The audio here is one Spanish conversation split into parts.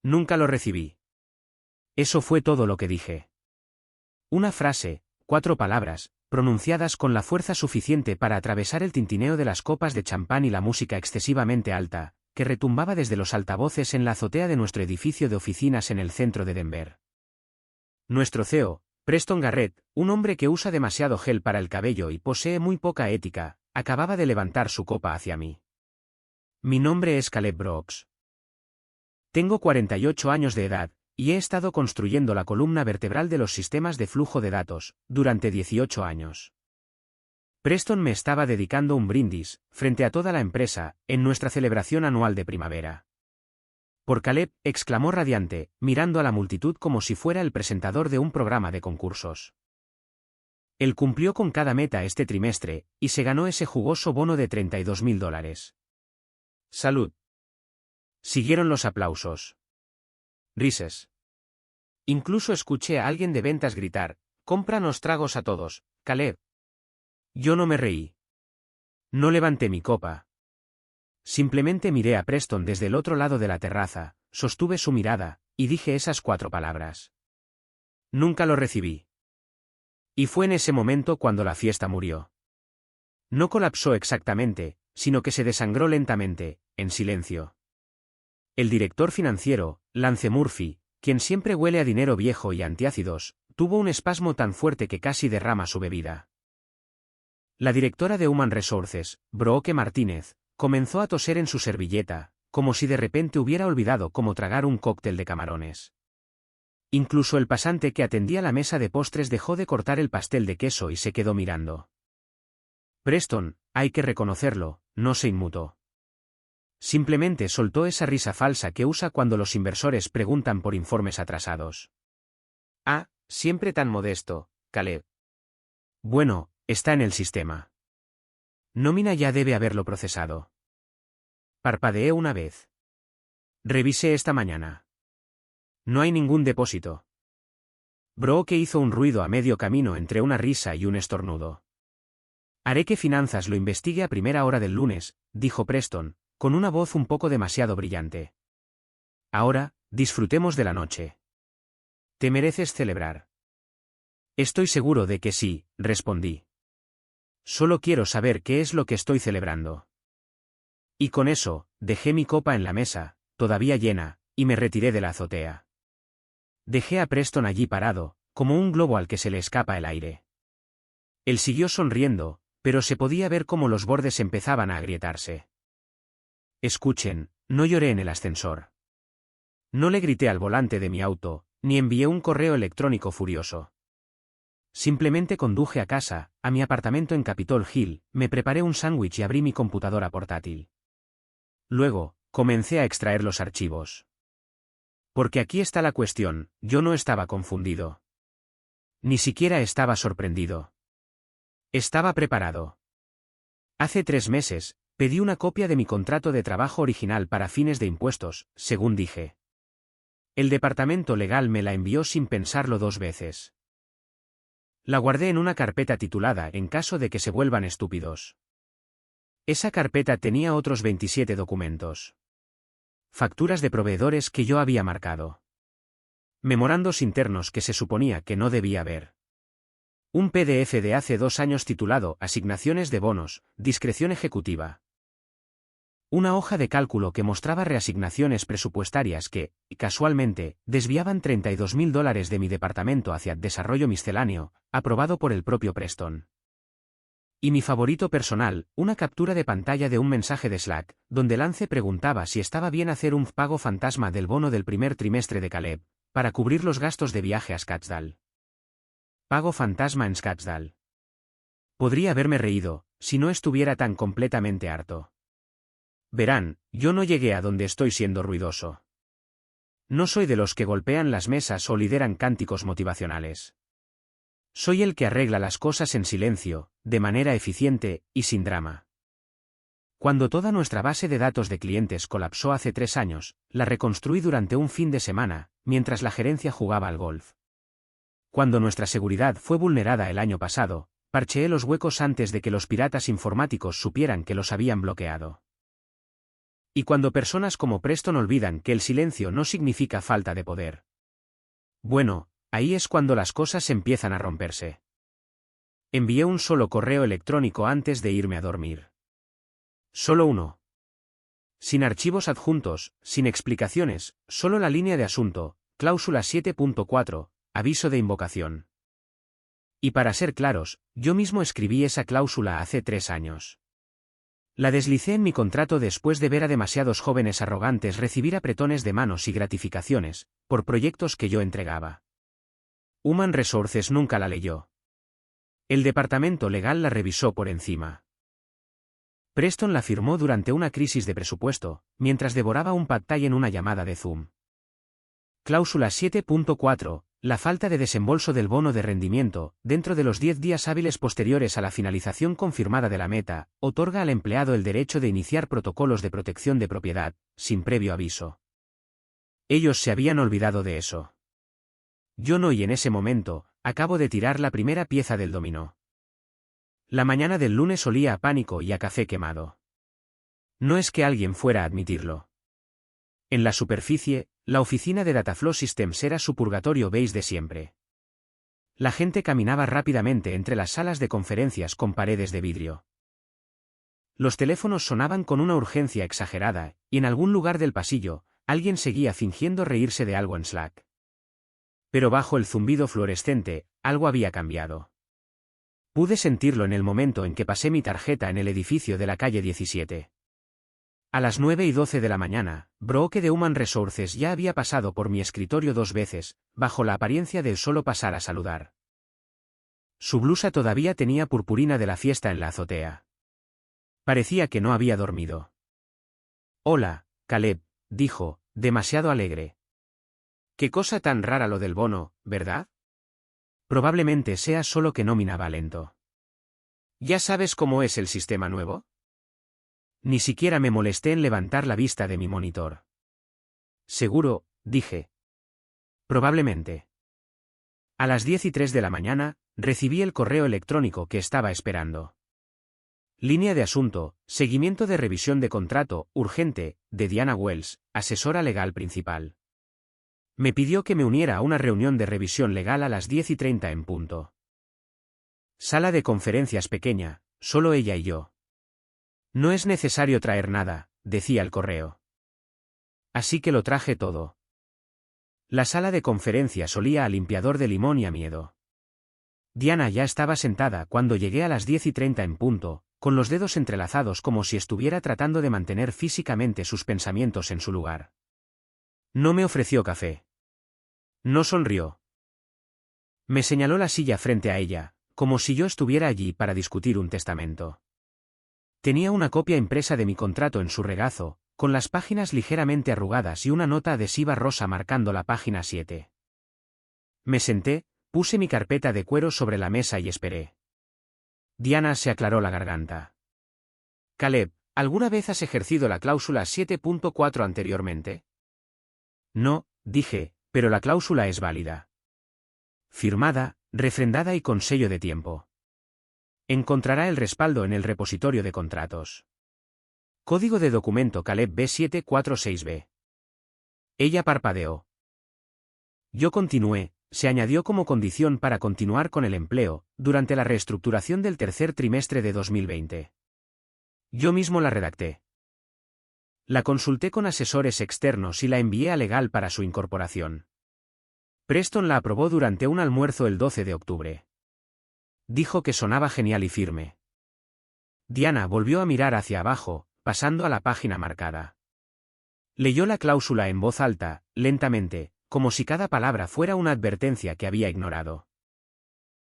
Nunca lo recibí. Eso fue todo lo que dije. Una frase, 4 palabras, pronunciadas con la fuerza suficiente para atravesar el tintineo de las copas de champán y la música excesivamente alta, que retumbaba desde los altavoces en la azotea de nuestro edificio de oficinas en el centro de Denver. Nuestro CEO, Preston Garrett, un hombre que usa demasiado gel para el cabello y posee muy poca ética, acababa de levantar su copa hacia mí. Mi nombre es Caleb Brooks. Tengo 48 años de edad, y he estado construyendo la columna vertebral de los sistemas de flujo de datos, durante 18 años. Preston me estaba dedicando un brindis, frente a toda la empresa, en nuestra celebración anual de primavera. Por Caleb, exclamó radiante, mirando a la multitud como si fuera el presentador de un programa de concursos. Él cumplió con cada meta este trimestre, y se ganó ese jugoso bono de $32,000. Salud. Siguieron los aplausos. Risas. Incluso escuché a alguien de ventas gritar, «Cómpranos tragos a todos, Caleb». Yo no me reí. No levanté mi copa. Simplemente miré a Preston desde el otro lado de la terraza, sostuve su mirada, y dije esas 4 palabras. Nunca lo recibí. Y fue en ese momento cuando la fiesta murió. No colapsó exactamente, sino que se desangró lentamente, en silencio. El director financiero, Lance Murphy, quien siempre huele a dinero viejo y antiácidos, tuvo un espasmo tan fuerte que casi derrama su bebida. La directora de Human Resources, Brooke Martínez, comenzó a toser en su servilleta, como si de repente hubiera olvidado cómo tragar un cóctel de camarones. Incluso el pasante que atendía la mesa de postres dejó de cortar el pastel de queso y se quedó mirando. Preston, hay que reconocerlo, no se inmutó. Simplemente soltó esa risa falsa que usa cuando los inversores preguntan por informes atrasados. Ah, siempre tan modesto, Caleb. Bueno, está en el sistema. Nómina ya debe haberlo procesado. Parpadeé una vez. Revisé esta mañana. No hay ningún depósito. Brooke hizo un ruido a medio camino entre una risa y un estornudo. Haré que Finanzas lo investigue a primera hora del lunes, dijo Preston, con una voz un poco demasiado brillante. Ahora, disfrutemos de la noche. Te mereces celebrar. Estoy seguro de que sí, respondí. Solo quiero saber qué es lo que estoy celebrando. Y con eso, dejé mi copa en la mesa, todavía llena, y me retiré de la azotea. Dejé a Preston allí parado, como un globo al que se le escapa el aire. Él siguió sonriendo, pero se podía ver cómo los bordes empezaban a agrietarse. Escuchen, no lloré en el ascensor. No le grité al volante de mi auto, ni envié un correo electrónico furioso. Simplemente conduje a casa, a mi apartamento en Capitol Hill, me preparé un sándwich y abrí mi computadora portátil. Luego, comencé a extraer los archivos. Porque aquí está la cuestión, yo no estaba confundido. Ni siquiera estaba sorprendido. Estaba preparado. Hace 3 meses, pedí una copia de mi contrato de trabajo original para fines de impuestos, según dije. El departamento legal me la envió sin pensarlo 2 veces. La guardé en una carpeta titulada en caso de que se vuelvan estúpidos. Esa carpeta tenía otros 27 documentos. Facturas de proveedores que yo había marcado. Memorandos internos que se suponía que no debía ver. Un PDF de hace 2 años titulado Asignaciones de bonos, discreción ejecutiva. Una hoja de cálculo que mostraba reasignaciones presupuestarias que, casualmente, desviaban $32,000 de mi departamento hacia desarrollo misceláneo, aprobado por el propio Preston. Y mi favorito personal, una captura de pantalla de un mensaje de Slack, donde Lance preguntaba si estaba bien hacer un pago fantasma del bono del primer trimestre de Caleb, para cubrir los gastos de viaje a Scottsdale. Pago fantasma en Scottsdale. Podría haberme reído, si no estuviera tan completamente harto. Verán, yo no llegué a donde estoy siendo ruidoso. No soy de los que golpean las mesas o lideran cánticos motivacionales. Soy el que arregla las cosas en silencio, de manera eficiente, y sin drama. Cuando toda nuestra base de datos de clientes colapsó hace 3 años, la reconstruí durante un fin de semana, mientras la gerencia jugaba al golf. Cuando nuestra seguridad fue vulnerada el año pasado, parcheé los huecos antes de que los piratas informáticos supieran que los habían bloqueado. Y cuando personas como Preston olvidan que el silencio no significa falta de poder. Bueno, ahí es cuando las cosas empiezan a romperse. Envié un solo correo electrónico antes de irme a dormir. Solo uno. Sin archivos adjuntos, sin explicaciones, solo la línea de asunto, cláusula 7.4, aviso de invocación. Y para ser claros, yo mismo escribí esa cláusula hace 3 años. La deslicé en mi contrato después de ver a demasiados jóvenes arrogantes recibir apretones de manos y gratificaciones, por proyectos que yo entregaba. Human Resources nunca la leyó. El departamento legal la revisó por encima. Preston la firmó durante una crisis de presupuesto, mientras devoraba un pad thai en una llamada de Zoom. Cláusula 7.4. La falta de desembolso del bono de rendimiento, dentro de los 10 días hábiles posteriores a la finalización confirmada de la meta, otorga al empleado el derecho de iniciar protocolos de protección de propiedad, sin previo aviso. Ellos se habían olvidado de eso. Yo no, y en ese momento, acabo de tirar la primera pieza del dominó. La mañana del lunes olía a pánico y a café quemado. No es que alguien fuera a admitirlo. En la superficie, la oficina de Dataflow Systems era su purgatorio beige de siempre. La gente caminaba rápidamente entre las salas de conferencias con paredes de vidrio. Los teléfonos sonaban con una urgencia exagerada, y en algún lugar del pasillo, alguien seguía fingiendo reírse de algo en Slack. Pero bajo el zumbido fluorescente, algo había cambiado. Pude sentirlo en el momento en que pasé mi tarjeta en el edificio de la calle 17. A las 9:12 de la mañana, Brooke de Human Resources ya había pasado por mi escritorio 2 veces, bajo la apariencia de solo pasar a saludar. Su blusa todavía tenía purpurina de la fiesta en la azotea. Parecía que no había dormido. «Hola, Caleb», dijo, demasiado alegre. «Qué cosa tan rara lo del bono, ¿verdad? Probablemente sea solo que nómina va lento. ¿Ya sabes cómo es el sistema nuevo?» Ni siquiera me molesté en levantar la vista de mi monitor. «Seguro», dije. «Probablemente». A las 10:03 de la mañana, recibí el correo electrónico que estaba esperando. Línea de asunto, seguimiento de revisión de contrato, urgente, de Diana Wells, asesora legal principal. Me pidió que me uniera a una reunión de revisión legal a las 10:30 en punto. Sala de conferencias pequeña, solo ella y yo. «No es necesario traer nada», decía el correo. Así que lo traje todo. La sala de conferencias olía a limpiador de limón y a miedo. Diana ya estaba sentada cuando llegué a las 10:30 en punto, con los dedos entrelazados como si estuviera tratando de mantener físicamente sus pensamientos en su lugar. No me ofreció café. No sonrió. Me señaló la silla frente a ella, como si yo estuviera allí para discutir un testamento. Tenía una copia impresa de mi contrato en su regazo, con las páginas ligeramente arrugadas y una nota adhesiva rosa marcando la página 7. Me senté, puse mi carpeta de cuero sobre la mesa y esperé. Diana se aclaró la garganta. «Caleb, ¿alguna vez has ejercido la cláusula 7.4 anteriormente?» «No», dije, «pero la cláusula es válida. Firmada, refrendada y con sello de tiempo. Encontrará el respaldo en el repositorio de contratos. Código de documento Caleb B746B». Ella parpadeó. Yo continué, se añadió como condición para continuar con el empleo, durante la reestructuración del tercer trimestre de 2020. Yo mismo la redacté. La consulté con asesores externos y la envié a legal para su incorporación. Preston la aprobó durante un almuerzo el 12 de octubre. Dijo que sonaba genial y firme. Diana volvió a mirar hacia abajo, pasando a la página marcada. Leyó la cláusula en voz alta, lentamente, como si cada palabra fuera una advertencia que había ignorado.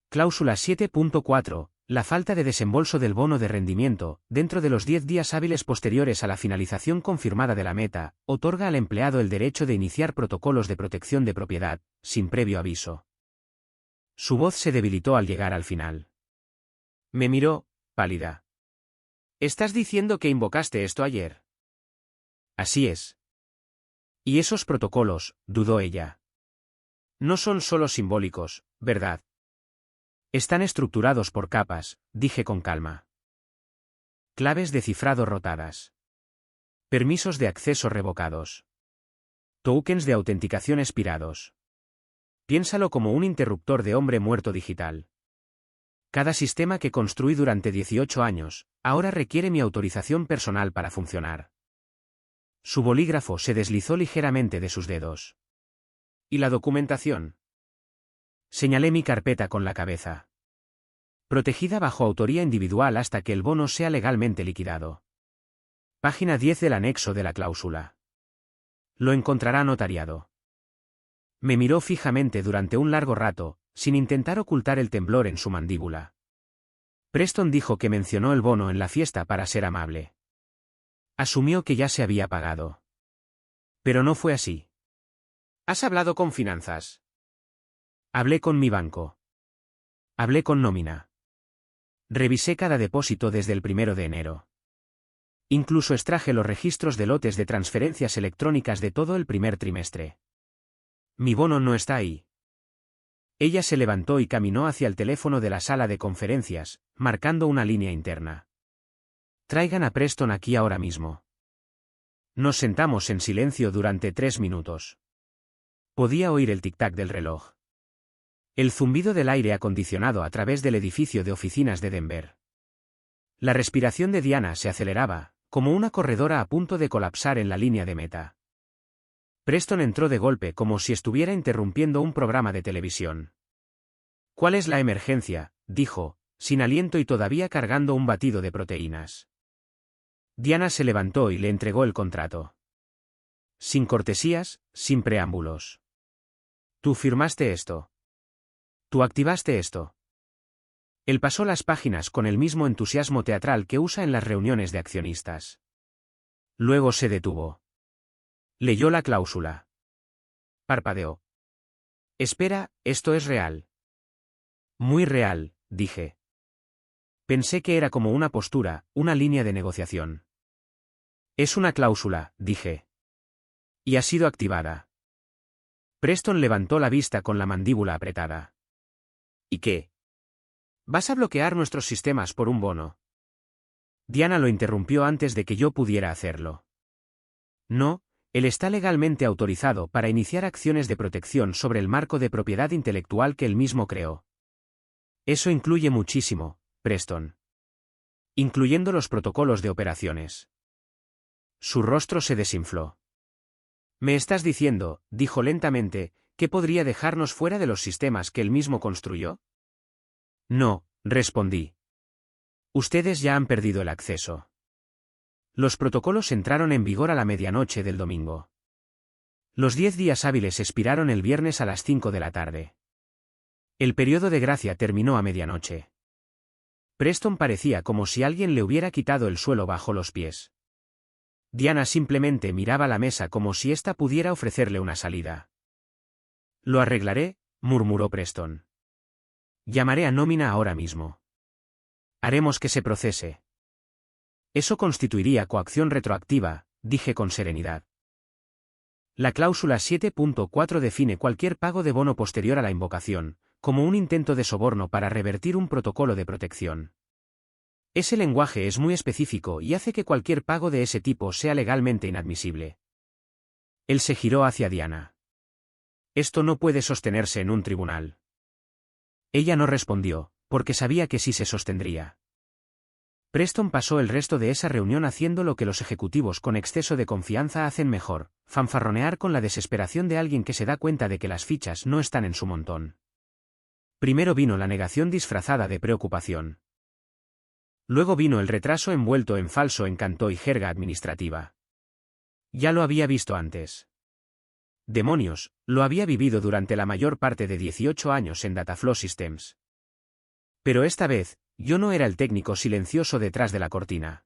Cláusula 7.4. La falta de desembolso del bono de rendimiento, dentro de los 10 días hábiles posteriores a la finalización confirmada de la meta, otorga al empleado el derecho de iniciar protocolos de protección de propiedad, sin previo aviso. Su voz se debilitó al llegar al final. Me miró, pálida. «¿Estás diciendo que invocaste esto ayer?» «Así es». «Y esos protocolos», dudó ella. «No son solo simbólicos, ¿verdad?» «Están estructurados por capas», dije con calma. «Claves de cifrado rotadas. Permisos de acceso revocados. Tokens de autenticación expirados. Piénsalo como un interruptor de hombre muerto digital. Cada sistema que construí durante 18 años, ahora requiere mi autorización personal para funcionar. Su bolígrafo se deslizó ligeramente de sus dedos. ¿Y la documentación? Señalé mi carpeta con la cabeza. Protegida bajo autoría individual hasta que el bono sea legalmente liquidado. Página 10 del anexo de la cláusula. Lo encontrará notariado. Me miró fijamente durante un largo rato, sin intentar ocultar el temblor en su mandíbula. Preston dijo que mencionó el bono en la fiesta para ser amable. Asumió que ya se había pagado. Pero no fue así. ¿Has hablado con finanzas? Hablé con mi banco. Hablé con nómina. Revisé cada depósito desde el 1 de enero. Incluso extraje los registros de lotes de transferencias electrónicas de todo el primer trimestre. Mi bono no está ahí. Ella se levantó y caminó hacia el teléfono de la sala de conferencias, marcando una línea interna. Traigan a Preston aquí ahora mismo. Nos sentamos en silencio durante 3 minutos. Podía oír el tic-tac del reloj. El zumbido del aire acondicionado a través del edificio de oficinas de Denver. La respiración de Diana se aceleraba, como una corredora a punto de colapsar en la línea de meta. Preston entró de golpe como si estuviera interrumpiendo un programa de televisión. ¿Cuál es la emergencia?, dijo, sin aliento y todavía cargando un batido de proteínas. Diana se levantó y le entregó el contrato. Sin cortesías, sin preámbulos. Tú firmaste esto. Tú activaste esto. Él pasó las páginas con el mismo entusiasmo teatral que usa en las reuniones de accionistas. Luego se detuvo. Leyó la cláusula. Parpadeó. Espera, ¿esto es real? Muy real, dije. Pensé que era como una postura, una línea de negociación. Es una cláusula, dije. Y ha sido activada. Preston levantó la vista con la mandíbula apretada. ¿Y qué? ¿Vas a bloquear nuestros sistemas por un bono? Diana lo interrumpió antes de que yo pudiera hacerlo. No, él está legalmente autorizado para iniciar acciones de protección sobre el marco de propiedad intelectual que él mismo creó. Eso incluye muchísimo, Preston. Incluyendo los protocolos de operaciones. Su rostro se desinfló. Me estás diciendo, dijo lentamente, que podría dejarnos fuera de los sistemas que él mismo construyó. No, respondí. Ustedes ya han perdido el acceso. Los protocolos entraron en vigor a la medianoche del domingo. Los 10 días hábiles expiraron el viernes a las 5 de la tarde. El periodo de gracia terminó a medianoche. Preston parecía como si alguien le hubiera quitado el suelo bajo los pies. Diana simplemente miraba la mesa como si ésta pudiera ofrecerle una salida. Lo arreglaré, murmuró Preston. Llamaré a nómina ahora mismo. Haremos que se procese. Eso constituiría coacción retroactiva, dije con serenidad. La cláusula 7.4 define cualquier pago de bono posterior a la invocación, como un intento de soborno para revertir un protocolo de protección. Ese lenguaje es muy específico y hace que cualquier pago de ese tipo sea legalmente inadmisible. Él se giró hacia Diana. Esto no puede sostenerse en un tribunal. Ella no respondió, porque sabía que sí se sostendría. Preston pasó el resto de esa reunión haciendo lo que los ejecutivos con exceso de confianza hacen mejor, fanfarronear con la desesperación de alguien que se da cuenta de que las fichas no están en su montón. Primero vino la negación disfrazada de preocupación. Luego vino el retraso envuelto en falso encanto y jerga administrativa. Ya lo había visto antes. Demonios, lo había vivido durante la mayor parte de 18 años en Dataflow Systems. Pero esta vez, yo no era el técnico silencioso detrás de la cortina.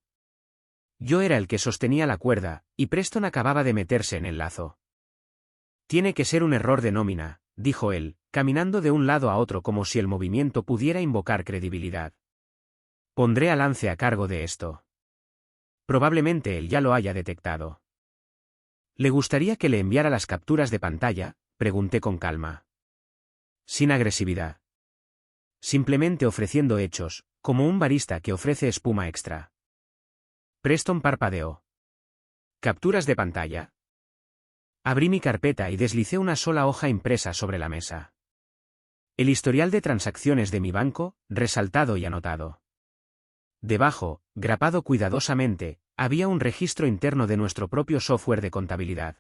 Yo era el que sostenía la cuerda, y Preston acababa de meterse en el lazo. Tiene que ser un error de nómina, dijo él, caminando de un lado a otro como si el movimiento pudiera invocar credibilidad. Pondré a Lance a cargo de esto. Probablemente él ya lo haya detectado. ¿Le gustaría que le enviara las capturas de pantalla?, pregunté con calma. Sin agresividad. Simplemente ofreciendo hechos, como un barista que ofrece espuma extra. Preston parpadeó. Capturas de pantalla. Abrí mi carpeta y deslicé una sola hoja impresa sobre la mesa. El historial de transacciones de mi banco, resaltado y anotado. Debajo, grapado cuidadosamente, había un registro interno de nuestro propio software de contabilidad.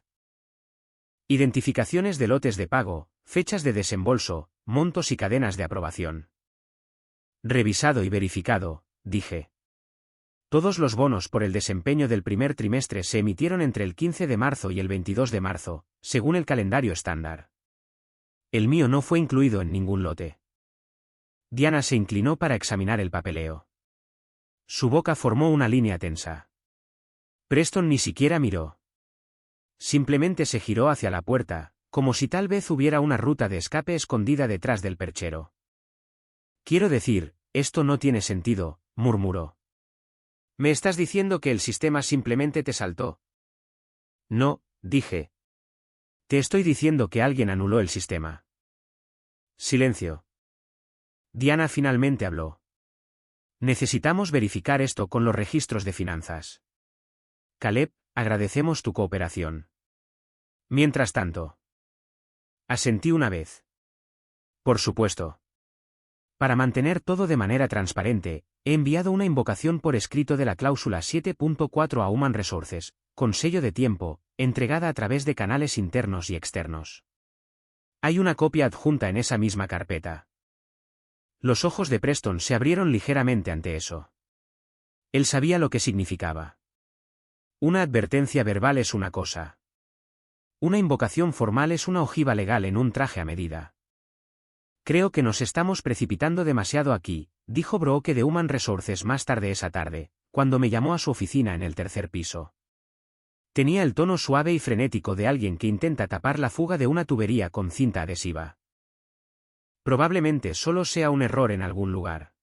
Identificaciones de lotes de pago, fechas de desembolso, montos y cadenas de aprobación. Revisado y verificado, dije. Todos los bonos por el desempeño del primer trimestre se emitieron entre el 15 de marzo y el 22 de marzo, según el calendario estándar. El mío no fue incluido en ningún lote. Diana se inclinó para examinar el papeleo. Su boca formó una línea tensa. Preston ni siquiera miró. Simplemente se giró hacia la puerta, como si tal vez hubiera una ruta de escape escondida detrás del perchero. Quiero decir, esto no tiene sentido, murmuró. ¿Me estás diciendo que el sistema simplemente te saltó? No, dije. Te estoy diciendo que alguien anuló el sistema. Silencio. Diana finalmente habló. Necesitamos verificar esto con los registros de finanzas. Caleb, agradecemos tu cooperación. Mientras tanto. Asentí una vez. Por supuesto. Para mantener todo de manera transparente, he enviado una invocación por escrito de la cláusula 7.4 a Human Resources, con sello de tiempo, entregada a través de canales internos y externos. Hay una copia adjunta en esa misma carpeta. Los ojos de Preston se abrieron ligeramente ante eso. Él sabía lo que significaba. Una advertencia verbal es una cosa. Una invocación formal es una ojiva legal en un traje a medida. Creo que nos estamos precipitando demasiado aquí, dijo Brooke de Human Resources más tarde esa tarde, cuando me llamó a su oficina en el tercer piso. Tenía el tono suave y frenético de alguien que intenta tapar la fuga de una tubería con cinta adhesiva. Probablemente solo sea un error en algún lugar.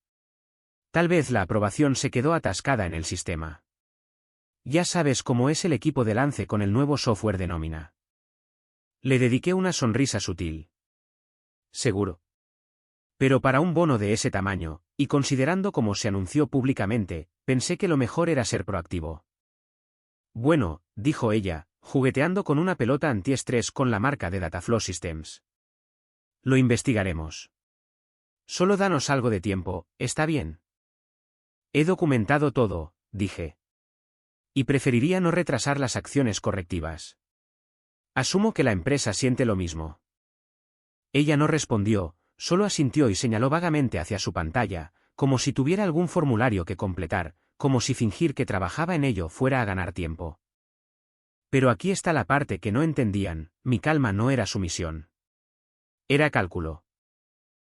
Tal vez la aprobación se quedó atascada en el sistema. Ya sabes cómo es el equipo de Lance con el nuevo software de nómina. Le dediqué una sonrisa sutil. Seguro. Pero para un bono de ese tamaño, y considerando cómo se anunció públicamente, pensé que lo mejor era ser proactivo. Bueno, dijo ella, jugueteando con una pelota antiestrés con la marca de Dataflow Systems. Lo investigaremos. Solo danos algo de tiempo, ¿está bien? He documentado todo, dije. Y preferiría no retrasar las acciones correctivas. Asumo que la empresa siente lo mismo. Ella no respondió, solo asintió y señaló vagamente hacia su pantalla, como si tuviera algún formulario que completar, como si fingir que trabajaba en ello fuera a ganar tiempo. Pero aquí está la parte que no entendían, mi calma no era su misión. Era cálculo.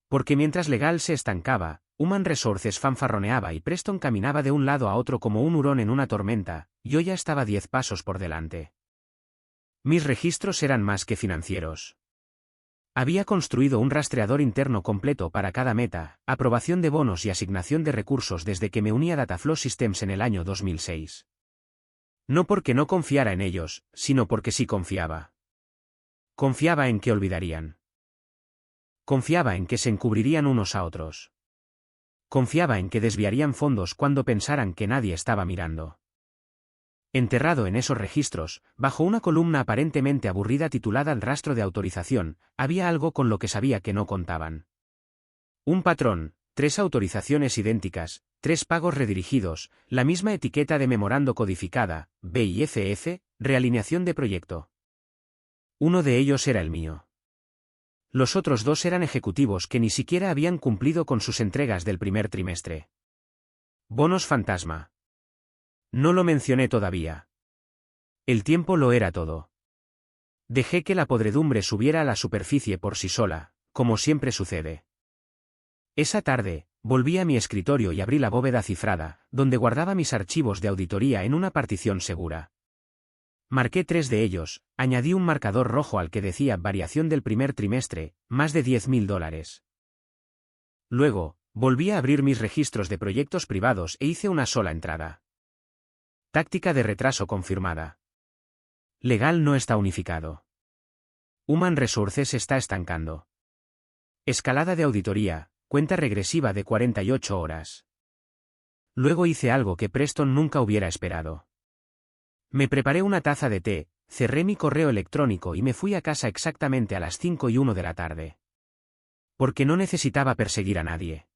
Porque mientras Legal se estancaba, Human Resources fanfarroneaba y Preston caminaba de un lado a otro como un hurón en una tormenta, yo ya estaba 10 pasos por delante. Mis registros eran más que financieros. Había construido un rastreador interno completo para cada meta, aprobación de bonos y asignación de recursos desde que me uní a Dataflow Systems en el año 2006. No porque no confiara en ellos, sino porque sí confiaba. Confiaba en que olvidarían. Confiaba en que se encubrirían unos a otros. Confiaba en que desviarían fondos cuando pensaran que nadie estaba mirando. Enterrado en esos registros, bajo una columna aparentemente aburrida titulada El rastro de autorización, había algo con lo que sabía que no contaban. Un patrón, 3 autorizaciones idénticas, 3 pagos redirigidos, la misma etiqueta de memorando codificada, BIFF, realineación de proyecto. Uno de ellos era el mío. Los otros 2 eran ejecutivos que ni siquiera habían cumplido con sus entregas del primer trimestre. Bonos fantasma. No lo mencioné todavía. El tiempo lo era todo. Dejé que la podredumbre subiera a la superficie por sí sola, como siempre sucede. Esa tarde, volví a mi escritorio y abrí la bóveda cifrada, donde guardaba mis archivos de auditoría en una partición segura. Marqué 3 de ellos, añadí un marcador rojo al que decía variación del primer trimestre, más de $10.000. Luego, volví a abrir mis registros de proyectos privados e hice una sola entrada. Táctica de retraso confirmada. Legal no está unificado. Human Resources se está estancando. Escalada de auditoría, cuenta regresiva de 48 horas. Luego hice algo que Preston nunca hubiera esperado. Me preparé una taza de té, cerré mi correo electrónico y me fui a casa exactamente a las 5:01 de la tarde. Porque no necesitaba perseguir a nadie.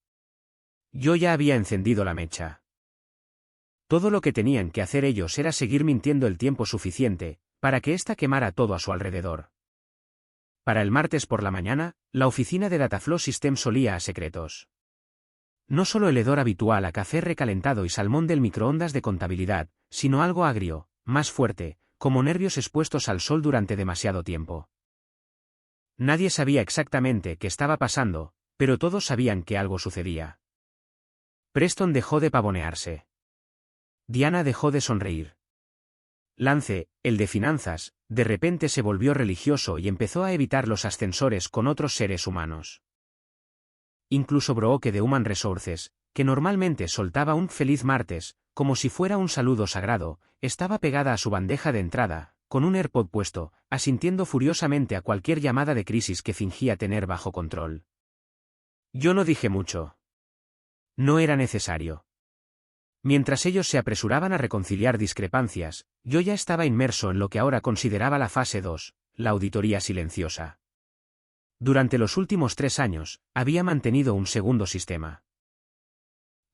Yo ya había encendido la mecha. Todo lo que tenían que hacer ellos era seguir mintiendo el tiempo suficiente, para que ésta quemara todo a su alrededor. Para el martes por la mañana, la oficina de Dataflow Systems olía a secretos. No solo el hedor habitual a café recalentado y salmón del microondas de contabilidad, sino algo agrio, más fuerte, como nervios expuestos al sol durante demasiado tiempo. Nadie sabía exactamente qué estaba pasando, pero todos sabían que algo sucedía. Preston dejó de pavonearse. Diana dejó de sonreír. Lance, el de finanzas, de repente se volvió religioso y empezó a evitar los ascensores con otros seres humanos. Incluso Brooke de Human Resources, que normalmente soltaba un feliz martes, como si fuera un saludo sagrado, estaba pegada a su bandeja de entrada, con un AirPod puesto, asintiendo furiosamente a cualquier llamada de crisis que fingía tener bajo control. Yo no dije mucho. No era necesario. Mientras ellos se apresuraban a reconciliar discrepancias, yo ya estaba inmerso en lo que ahora consideraba la fase 2, la auditoría silenciosa. Durante los últimos 3 años, había mantenido un segundo sistema.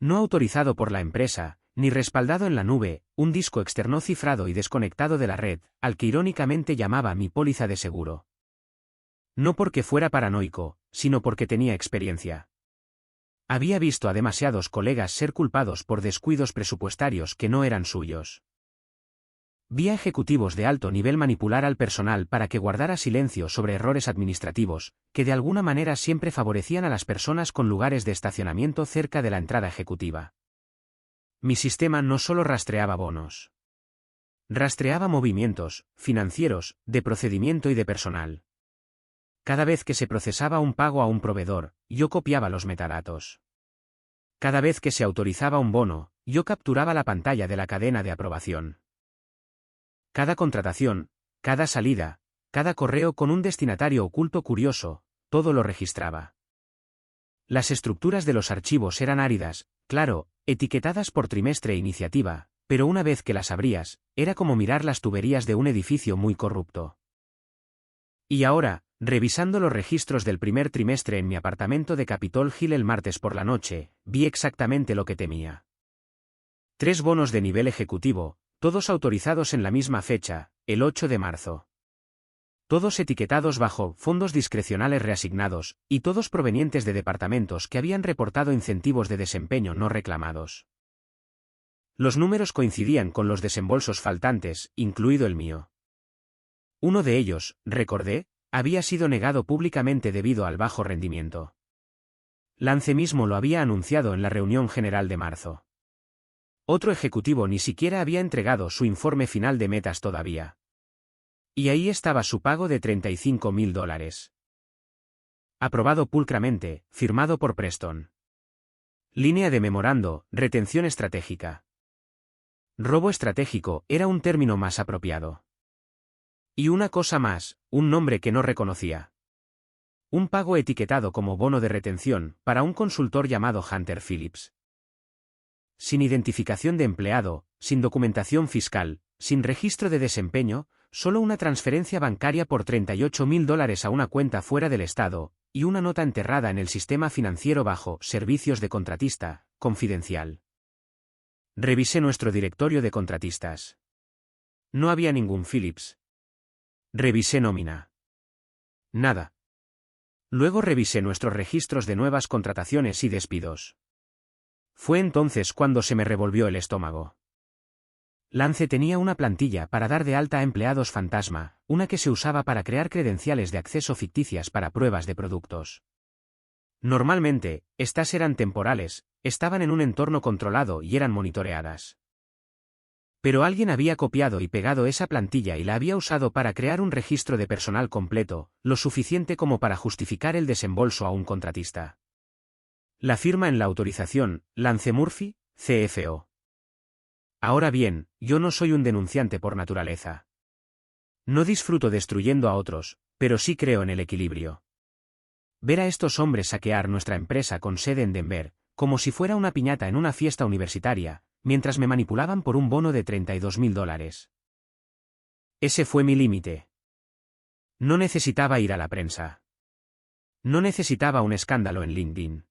No autorizado por la empresa, ni respaldado en la nube, un disco externo cifrado y desconectado de la red, al que irónicamente llamaba mi póliza de seguro. No porque fuera paranoico, sino porque tenía experiencia. Había visto a demasiados colegas ser culpados por descuidos presupuestarios que no eran suyos. Vi a ejecutivos de alto nivel manipular al personal para que guardara silencio sobre errores administrativos, que de alguna manera siempre favorecían a las personas con lugares de estacionamiento cerca de la entrada ejecutiva. Mi sistema no solo rastreaba bonos. Rastreaba movimientos, financieros, de procedimiento y de personal. Cada vez que se procesaba un pago a un proveedor, yo copiaba los metadatos. Cada vez que se autorizaba un bono, yo capturaba la pantalla de la cadena de aprobación. Cada contratación, cada salida, cada correo con un destinatario oculto curioso, todo lo registraba. Las estructuras de los archivos eran áridas, claro, etiquetadas por trimestre e iniciativa, pero una vez que las abrías, era como mirar las tuberías de un edificio muy corrupto. Y ahora, revisando los registros del primer trimestre en mi apartamento de Capitol Hill el martes por la noche, vi exactamente lo que temía. 3 bonos de nivel ejecutivo, todos autorizados en la misma fecha, el 8 de marzo. Todos etiquetados bajo fondos discrecionales reasignados, y todos provenientes de departamentos que habían reportado incentivos de desempeño no reclamados. Los números coincidían con los desembolsos faltantes, incluido el mío. Uno de ellos, recordé, había sido negado públicamente debido al bajo rendimiento. Lance mismo lo había anunciado en la reunión general de marzo. Otro ejecutivo ni siquiera había entregado su informe final de metas todavía. Y ahí estaba su pago de $35.000. Aprobado pulcramente, firmado por Preston. Línea de memorando, retención estratégica. Robo estratégico era un término más apropiado. Y una cosa más, un nombre que no reconocía. Un pago etiquetado como bono de retención para un consultor llamado Hunter Phillips. Sin identificación de empleado, sin documentación fiscal, sin registro de desempeño, solo una transferencia bancaria por $38.000 a una cuenta fuera del estado, y una nota enterrada en el sistema financiero bajo servicios de contratista, confidencial. Revisé nuestro directorio de contratistas. No había ningún Phillips. Revisé nómina. Nada. Luego revisé nuestros registros de nuevas contrataciones y despidos. Fue entonces cuando se me revolvió el estómago. Lance tenía una plantilla para dar de alta a empleados fantasma, una que se usaba para crear credenciales de acceso ficticias para pruebas de productos. Normalmente, estas eran temporales, estaban en un entorno controlado y eran monitoreadas. Pero alguien había copiado y pegado esa plantilla y la había usado para crear un registro de personal completo, lo suficiente como para justificar el desembolso a un contratista. La firma en la autorización, Lance Murphy, CFO. Ahora bien, yo no soy un denunciante por naturaleza. No disfruto destruyendo a otros, pero sí creo en el equilibrio. Ver a estos hombres saquear nuestra empresa con sede en Denver, como si fuera una piñata en una fiesta universitaria, mientras me manipulaban por un bono de $32.000. Ese fue mi límite. No necesitaba ir a la prensa. No necesitaba un escándalo en LinkedIn.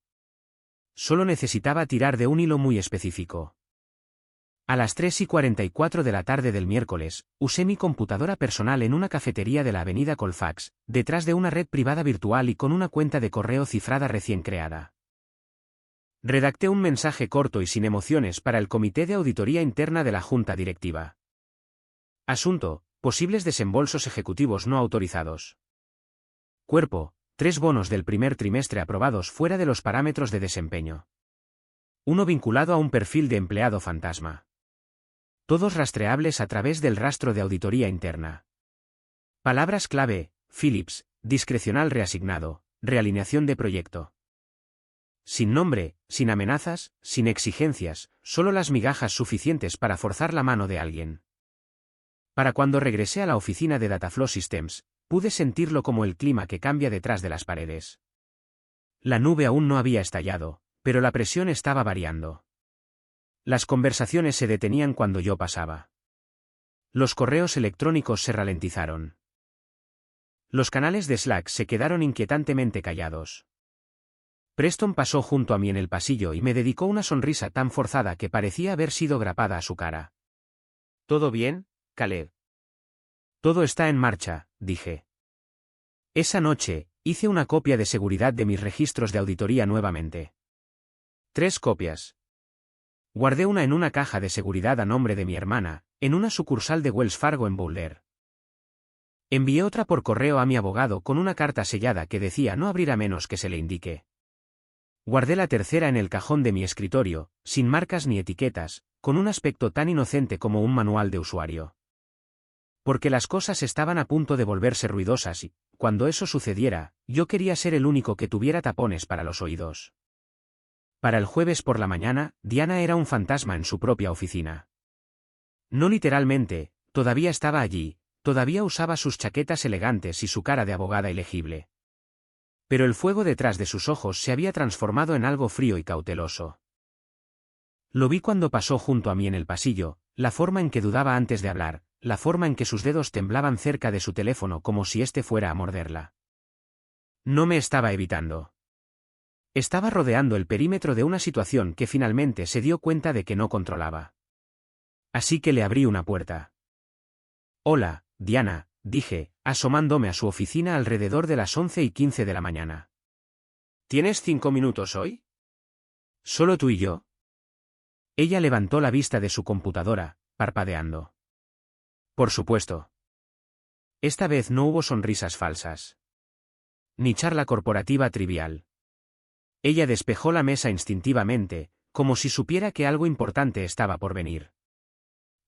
Solo necesitaba tirar de un hilo muy específico. A las 3:44 de la tarde del miércoles, usé mi computadora personal en una cafetería de la avenida Colfax, detrás de una red privada virtual y con una cuenta de correo cifrada recién creada. Redacté un mensaje corto y sin emociones para el Comité de Auditoría Interna de la Junta Directiva. Asunto: posibles desembolsos ejecutivos no autorizados. Cuerpo: 3 bonos del primer trimestre aprobados fuera de los parámetros de desempeño. Uno vinculado a un perfil de empleado fantasma. Todos rastreables a través del rastro de auditoría interna. Palabras clave: Philips, discrecional reasignado, realineación de proyecto. Sin nombre, sin amenazas, sin exigencias, solo las migajas suficientes para forzar la mano de alguien. Para cuando regresé a la oficina de Dataflow Systems, pude sentirlo como el clima que cambia detrás de las paredes. La nube aún no había estallado, pero la presión estaba variando. Las conversaciones se detenían cuando yo pasaba. Los correos electrónicos se ralentizaron. Los canales de Slack se quedaron inquietantemente callados. Preston pasó junto a mí en el pasillo y me dedicó una sonrisa tan forzada que parecía haber sido grapada a su cara. ¿Todo bien, Caleb? Todo está en marcha, dije. Esa noche, hice una copia de seguridad de mis registros de auditoría nuevamente. 3 copias. Guardé una en una caja de seguridad a nombre de mi hermana, en una sucursal de Wells Fargo en Boulder. Envié otra por correo a mi abogado con una carta sellada que decía no abrir a menos que se le indique. Guardé la tercera en el cajón de mi escritorio, sin marcas ni etiquetas, con un aspecto tan inocente como un manual de usuario. Porque las cosas estaban a punto de volverse ruidosas y, cuando eso sucediera, yo quería ser el único que tuviera tapones para los oídos. Para el jueves por la mañana, Diana era un fantasma en su propia oficina. No literalmente, todavía estaba allí, todavía usaba sus chaquetas elegantes y su cara de abogada ilegible. Pero el fuego detrás de sus ojos se había transformado en algo frío y cauteloso. Lo vi cuando pasó junto a mí en el pasillo, la forma en que dudaba antes de hablar, la forma en que sus dedos temblaban cerca de su teléfono como si éste fuera a morderla. No me estaba evitando. Estaba rodeando el perímetro de una situación que finalmente se dio cuenta de que no controlaba. Así que le abrí una puerta. Hola, Diana, dije, asomándome a su oficina alrededor de las 11:15 de la mañana. ¿Tienes 5 minutos hoy? ¿Solo tú y yo? Ella levantó la vista de su computadora, parpadeando. Por supuesto. Esta vez no hubo sonrisas falsas. Ni charla corporativa trivial. Ella despejó la mesa instintivamente, como si supiera que algo importante estaba por venir.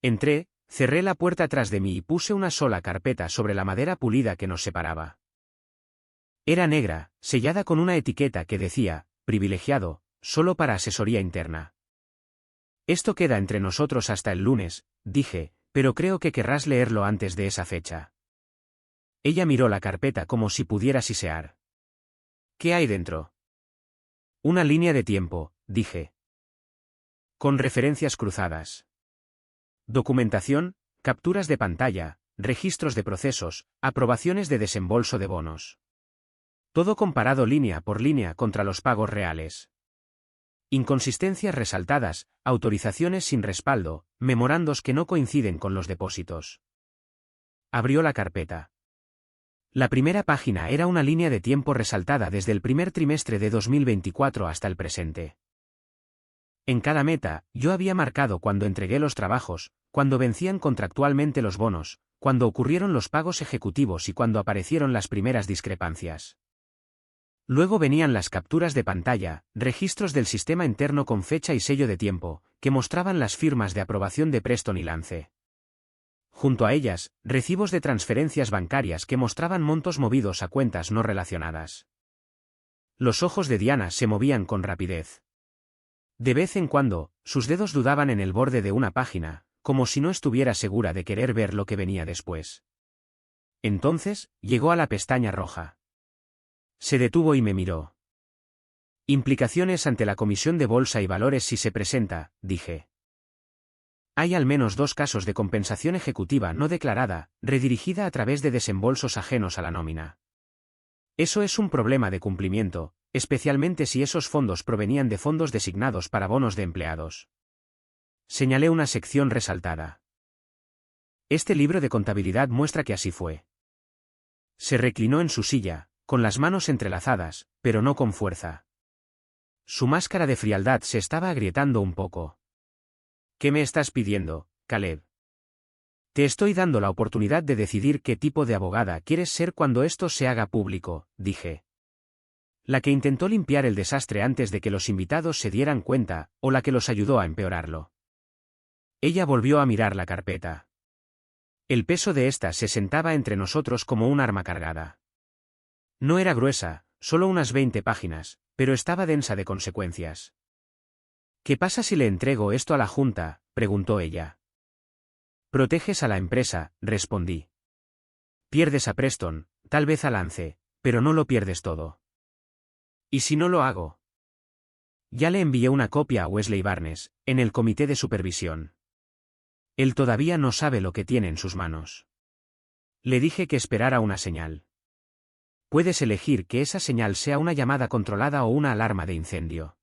Entré, cerré la puerta tras de mí y puse una sola carpeta sobre la madera pulida que nos separaba. Era negra, sellada con una etiqueta que decía, privilegiado, solo para asesoría interna. Esto queda entre nosotros hasta el lunes, dije, pero creo que querrás leerlo antes de esa fecha. Ella miró la carpeta como si pudiera sisear. ¿Qué hay dentro? Una línea de tiempo, dije. Con referencias cruzadas. Documentación, capturas de pantalla, registros de procesos, aprobaciones de desembolso de bonos. Todo comparado línea por línea contra los pagos reales. Inconsistencias resaltadas, autorizaciones sin respaldo, memorandos que no coinciden con los depósitos. Abrió la carpeta. La primera página era una línea de tiempo resaltada desde el primer trimestre de 2024 hasta el presente. En cada meta, yo había marcado cuando entregué los trabajos, cuando vencían contractualmente los bonos, cuando ocurrieron los pagos ejecutivos y cuando aparecieron las primeras discrepancias. Luego venían las capturas de pantalla, registros del sistema interno con fecha y sello de tiempo, que mostraban las firmas de aprobación de Preston y Lance. Junto a ellas, recibos de transferencias bancarias que mostraban montos movidos a cuentas no relacionadas. Los ojos de Diana se movían con rapidez. De vez en cuando, sus dedos dudaban en el borde de una página, como si no estuviera segura de querer ver lo que venía después. Entonces, llegó a la pestaña roja. Se detuvo y me miró. Implicaciones ante la Comisión de Bolsa y Valores si se presenta, dije. Hay al menos 2 casos de compensación ejecutiva no declarada, redirigida a través de desembolsos ajenos a la nómina. Eso es un problema de cumplimiento, especialmente si esos fondos provenían de fondos designados para bonos de empleados. Señalé una sección resaltada. Este libro de contabilidad muestra que así fue. Se reclinó en su silla, con las manos entrelazadas, pero no con fuerza. Su máscara de frialdad se estaba agrietando un poco. ¿Qué me estás pidiendo, Caleb? Te estoy dando la oportunidad de decidir qué tipo de abogada quieres ser cuando esto se haga público, dije. La que intentó limpiar el desastre antes de que los invitados se dieran cuenta, o la que los ayudó a empeorarlo. Ella volvió a mirar la carpeta. El peso de ésta se sentaba entre nosotros como un arma cargada. No era gruesa, solo unas 20 páginas, pero estaba densa de consecuencias. ¿Qué pasa si le entrego esto a la Junta?, preguntó ella. Proteges a la empresa, respondí. Pierdes a Preston, tal vez a Lance, pero no lo pierdes todo. ¿Y si no lo hago? Ya le envié una copia a Wesley Barnes, en el comité de supervisión. Él todavía no sabe lo que tiene en sus manos. Le dije que esperara una señal. Puedes elegir que esa señal sea una llamada controlada o una alarma de incendio.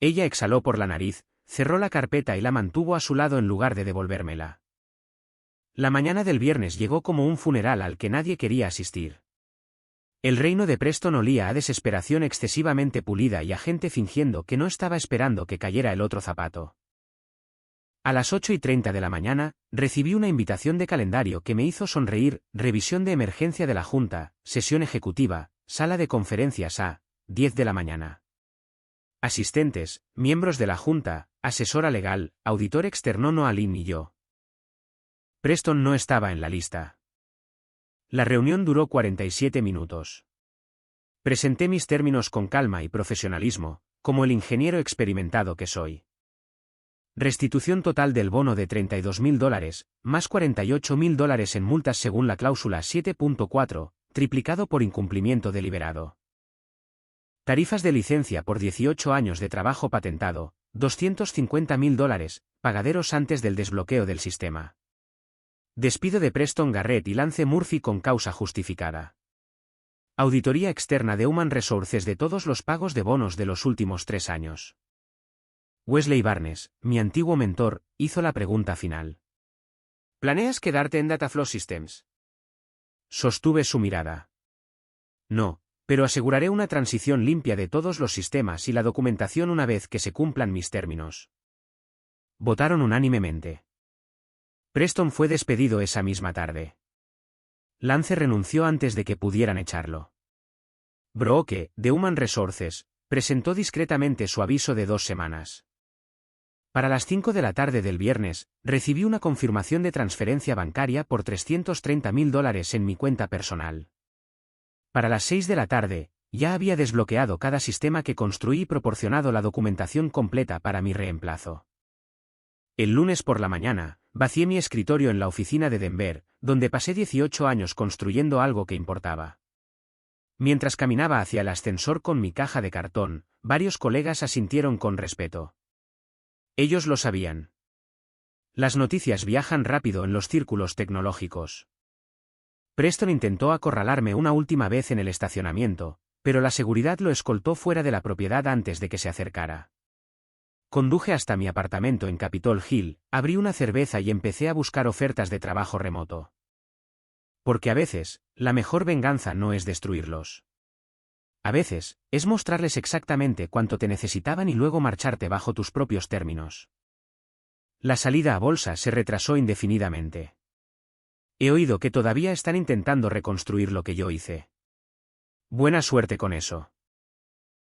Ella exhaló por la nariz, cerró la carpeta y la mantuvo a su lado en lugar de devolvérmela. La mañana del viernes llegó como un funeral al que nadie quería asistir. El reino de Preston olía a desesperación excesivamente pulida y a gente fingiendo que no estaba esperando que cayera el otro zapato. A las 8:30 de la mañana, recibí una invitación de calendario que me hizo sonreír: revisión de emergencia de la Junta, sesión ejecutiva, sala de conferencias a 10 de la mañana. Asistentes, miembros de la Junta, asesora legal, auditor externo Noah Lynn y yo. Preston no estaba en la lista. La reunión duró 47 minutos. Presenté mis términos con calma y profesionalismo, como el ingeniero experimentado que soy. Restitución total del bono de $32.000, más $48.000 en multas según la cláusula 7.4, triplicado por incumplimiento deliberado. Tarifas de licencia por 18 años de trabajo patentado, $250.000, pagaderos antes del desbloqueo del sistema. Despido de Preston Garrett y Lance Murphy con causa justificada. Auditoría externa de Human Resources de todos los pagos de bonos de los últimos 3 años. Wesley Barnes, mi antiguo mentor, hizo la pregunta final. ¿Planeas quedarte en Dataflow Systems? Sostuve su mirada. No, pero aseguraré una transición limpia de todos los sistemas y la documentación una vez que se cumplan mis términos. Votaron unánimemente. Preston fue despedido esa misma tarde. Lance renunció antes de que pudieran echarlo. Brooke, de Human Resources, presentó discretamente su aviso de 2 semanas. Para las 5 de la tarde del viernes, recibí una confirmación de transferencia bancaria por $330.000 en mi cuenta personal. Para las 6 de la tarde, ya había desbloqueado cada sistema que construí y proporcionado la documentación completa para mi reemplazo. El lunes por la mañana, vacié mi escritorio en la oficina de Denver, donde pasé 18 años construyendo algo que importaba. Mientras caminaba hacia el ascensor con mi caja de cartón, varios colegas asintieron con respeto. Ellos lo sabían. Las noticias viajan rápido en los círculos tecnológicos. Preston intentó acorralarme una última vez en el estacionamiento, pero la seguridad lo escoltó fuera de la propiedad antes de que se acercara. Conduje hasta mi apartamento en Capitol Hill, abrí una cerveza y empecé a buscar ofertas de trabajo remoto. Porque a veces, la mejor venganza no es destruirlos. A veces, es mostrarles exactamente cuánto te necesitaban y luego marcharte bajo tus propios términos. La salida a bolsa se retrasó indefinidamente. He oído que todavía están intentando reconstruir lo que yo hice. Buena suerte con eso.